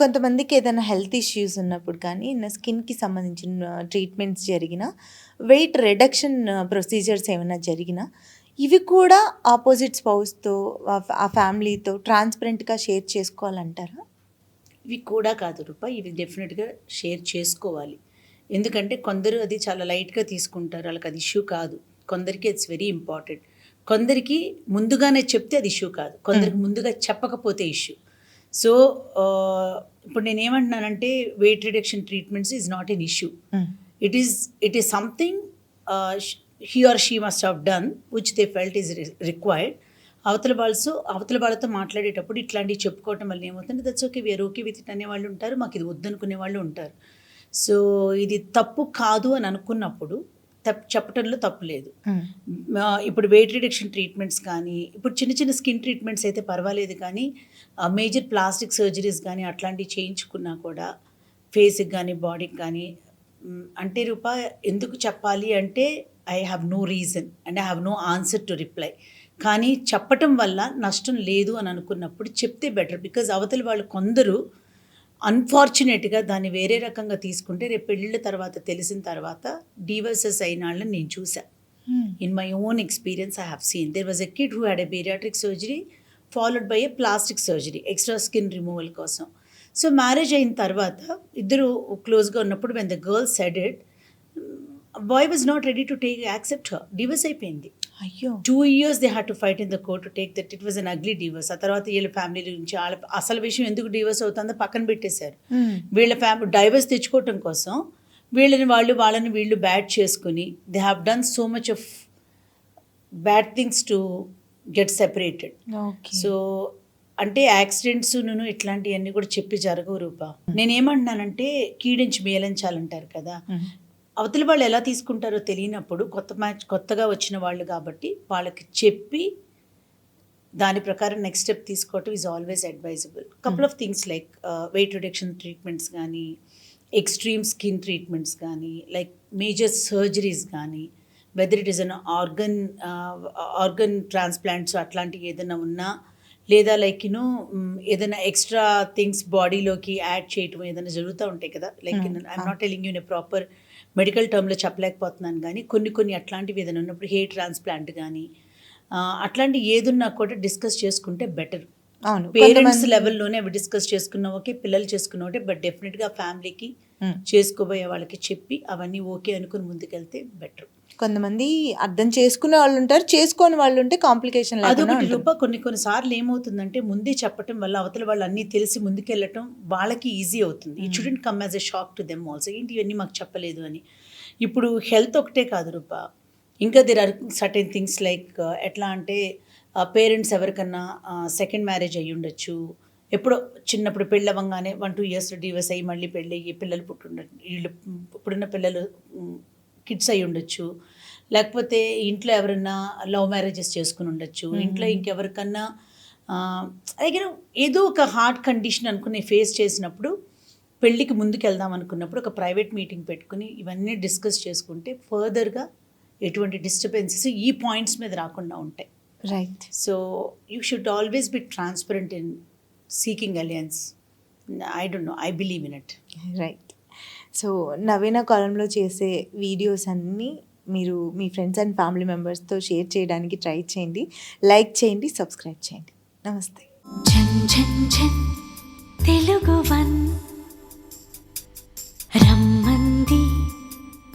కొంతమందికి ఏదైనా health issues ఉన్నప్పుడు కానీ, స్కిన్‌కి సంబంధించిన ట్రీట్మెంట్స్ జరిగినా, వెయిట్ రిడక్షన్ ప్రొసీజర్స్ ఏమైనా జరిగినా, ఇవి కూడా ఆపోజిట్ స్పౌస్‌తో ఆ ఫ్యామిలీతో ట్రాన్స్‌పరెంట్‌గా షేర్ చేసుకోవాలంటారా? ఇవి కూడా కాదు రూప, ఇవి డెఫినెట్గా షేర్ చేసుకోవాలి. ఎందుకంటే కొందరు అది చాలా లైట్గా తీసుకుంటారు, వాళ్ళకి అది ఇష్యూ కాదు. కొందరికి ఇట్స్ వెరీ ఇంపార్టెంట్. కొందరికి ముందుగానే చెప్తే అది ఇష్యూ కాదు, కొందరికి ముందుగా చెప్పకపోతే ఇష్యూ. సో ఇప్పుడు నేనేమంటున్నానంటే weight reduction treatments is not an issue. It is something he or she must have done which they felt is required. అవతల వాళ్ళతో మాట్లాడేటప్పుడు ఇట్లాంటివి చెప్పుకోవటం వల్ల ఏమవుతుంది, that's okay, we're okay with it అనేవాళ్ళు ఉంటారు, మాకు ఇది వద్దనుకునే వాళ్ళు ఉంటారు. సో ఇది తప్పు కాదు అని అనుకున్నప్పుడు చెప్పటంలో తప్పు లేదు. ఇప్పుడు వెయిట్ రిడక్షన్ ట్రీట్మెంట్స్ కానీ, ఇప్పుడు చిన్న చిన్న స్కిన్ ట్రీట్మెంట్స్ అయితే పర్వాలేదు, కానీ మేజర్ ప్లాస్టిక్ సర్జరీస్ కానీ అట్లాంటివి చేయించుకున్నా కూడా ఫేస్కి కానీ బాడీకి కానీ అంటే రూప ఎందుకు చెప్పాలి అంటే I have no reason and I have no answer to reply. కానీ చెప్పటం వల్ల నష్టం లేదు అని అనుకున్నప్పుడు చెప్తే బెటర్. బికాజ్ అవతలి వాళ్ళు కొందరు అన్ఫార్చునేట్గా దాన్ని వేరే రకంగా తీసుకుంటే రేపు పెళ్ళిళ్ళ తర్వాత తెలిసిన తర్వాత డివర్సెస్ అయిన వాళ్ళని నేను చూసా. In my own experience I have seen. There was a kid who had a bariatric surgery followed by a plastic surgery extra skin removal కోసం. సో మ్యారేజ్ అయిన తర్వాత ఇద్దరు క్లోజ్గా ఉన్నప్పుడు when the girl said it, boy was not ready to accept her. Divorce అయిపోయింది. అయ్యో, 2 years they had to fight in the court to take that it was an ugly divorce. ఆ తర్వాత వీళ్ళ ఫ్యామిలీ గురించి అసలు విషయం ఎందుకు డివర్స్ అవుతుందో పక్కన పెట్టేశారు. వీళ్ళ డైవర్స్ తెచ్చుకోవటం కోసం వాళ్ళని వీళ్ళు బ్యాడ్ చేసుకుని they have done so much of bad things to get separated. So అంటే యాక్సిడెంట్స్ ఇట్లాంటివన్నీ కూడా చెప్పి జరగవు రూపా. నేనేమంటున్నానంటే కీడించి మేలంచాలంటారు కదా, అవతల వాళ్ళు ఎలా తీసుకుంటారో తెలియనప్పుడు కొత్తగా వచ్చిన వాళ్ళు కాబట్టి వాళ్ళకి చెప్పి దాని ప్రకారం నెక్స్ట్ స్టెప్ తీసుకోవటం is always advisable. Couple of things like weight reduction treatments కానీ, ఎక్స్ట్రీమ్ స్కిన్ ట్రీట్మెంట్స్ కానీ, లైక్ మేజర్ సర్జరీస్ కానీ, whether it is an organ transplants అట్లాంటివి ఏదైనా ఉన్నా, లేదా లైక్ ఏదైనా ఎక్స్ట్రా థింగ్స్ బాడీలోకి యాడ్ చేయటం ఏదైనా జరుగుతూ ఉంటాయి కదా. Like I'm not telling you in a proper medical టర్మ్లో చెప్పలేకపోతున్నాను, కానీ కొన్ని అట్లాంటివి ఏదైనా ఉన్నప్పుడు హెయిర్ ట్రాన్స్ప్లాంట్ కానీ అట్లాంటివి ఏదున్నా కూడా డిస్కస్ చేసుకుంటే బెటర్. అవును, పేరెంట్స్ లెవెల్లోనే అవి డిస్కస్ చేసుకున్నా ఓకే, పిల్లలు చేసుకున్నా ఓకే, బట్ డెఫినెట్గా ఫ్యామిలీకి చేసుకోబోయే వాళ్ళకి చెప్పి అవన్నీ ఓకే అనుకుని ముందుకెళ్తే బెటర్. కొంతమంది అర్థం చేసుకునే వాళ్ళు ఉంటారు, చేసుకోని వాళ్ళు ఉంటే కాంప్లికేషన్. అదొకటి రూప. కొన్నిసార్లు ఏమవుతుందంటే ముందే చెప్పటం వల్ల అవతల వాళ్ళు అన్నీ తెలిసి ముందుకెళ్ళటం వాళ్ళకి ఈజీ అవుతుంది. It shouldn't come as a shock to them also, ఏంటి ఇవన్నీ మాకు చెప్పలేదు అని. ఇప్పుడు హెల్త్ ఒకటే కాదు రూప, ఇంకా there are certain things like ఎట్లా అంటే పేరెంట్స్ ఎవరికన్నా సెకండ్ మ్యారేజ్ అయ్యి ఉండొచ్చు, ఎప్పుడో చిన్నప్పుడు పెళ్ళి అవ్వగానే 1-2 years డివర్స్ అయ్యి మళ్ళీ పెళ్ళి అయ్యి పిల్లలు ఇప్పుడున్న పిల్లలు కిడ్స్ అయి ఉండొచ్చు, లేకపోతే ఇంట్లో ఎవరన్నా లవ్ మ్యారేజెస్ చేసుకుని ఉండొచ్చు, ఇంట్లో ఇంకెవరికన్నా దగ్గర ఏదో ఒక హార్ట్ కండిషన్ అనుకుని ఫేస్ చేసినప్పుడు పెళ్ళికి ముందుకు వెళ్దాం అనుకున్నప్పుడు ఒక ప్రైవేట్ మీటింగ్ పెట్టుకుని ఇవన్నీ డిస్కస్ చేసుకుంటే ఫర్దర్గా ఎటువంటి డిస్టర్బెన్సెస్ ఈ పాయింట్స్ మీద రాకుండా ఉంటాయి. Right. So you should always be transparent in seeking alliance. I don't know, I believe in it. Right. So నవీన కాలంలో చేసే వీడియోస్ అన్నీ మీరు మీ ఫ్రెండ్స్ అండ్ ఫ్యామిలీ మెంబర్స్తో షేర్ చేయడానికి ట్రై చేయండి, లైక్ చేయండి, సబ్స్క్రైబ్ చేయండి. నమస్తే. తెలుగు వన్